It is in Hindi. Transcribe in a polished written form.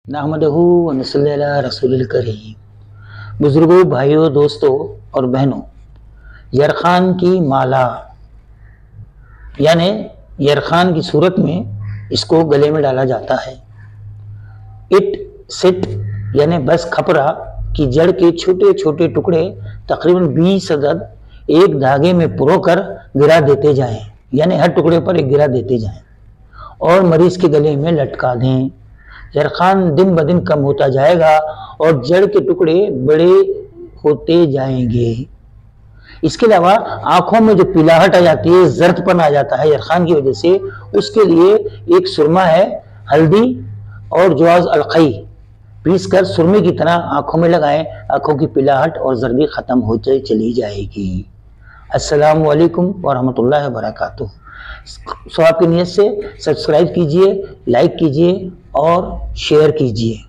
नहमदहू व नसल्ली अला रसूलिल करीम। बुजुर्गों, भाइयों, दोस्तों और बहनों, यरखान की माला यानी यरखान की सूरत में इसको गले में डाला जाता है। इट सिट यानी बस खपरा की जड़ के छोटे छोटे टुकड़े तकरीबन 20 अदद एक धागे में पुरोकर गिरा देते जाएं, यानी हर टुकड़े पर एक गिरा देते जाएं और मरीज के गले में लटका दें। यरखान दिन ब दिन कम होता जाएगा और जड़ के टुकड़े बड़े होते जाएंगे। इसके अलावा आंखों में जो पीलाहट आ जाती है, जर्दपन आ जाता है यरखान की वजह से, उसके लिए एक सुरमा है, हल्दी और जवाज अलखई पीस कर सुरमे की तरह आंखों में लगाएं। आंखों की पीलाहट और जर्दी खत्म होते चली जाएगी। अस्सलामु अलैकुम वरहमतुल्लाहि वबरकातुहू। सवाब की नियत से सब्सक्राइब कीजिए, लाइक कीजिए और शेयर कीजिए।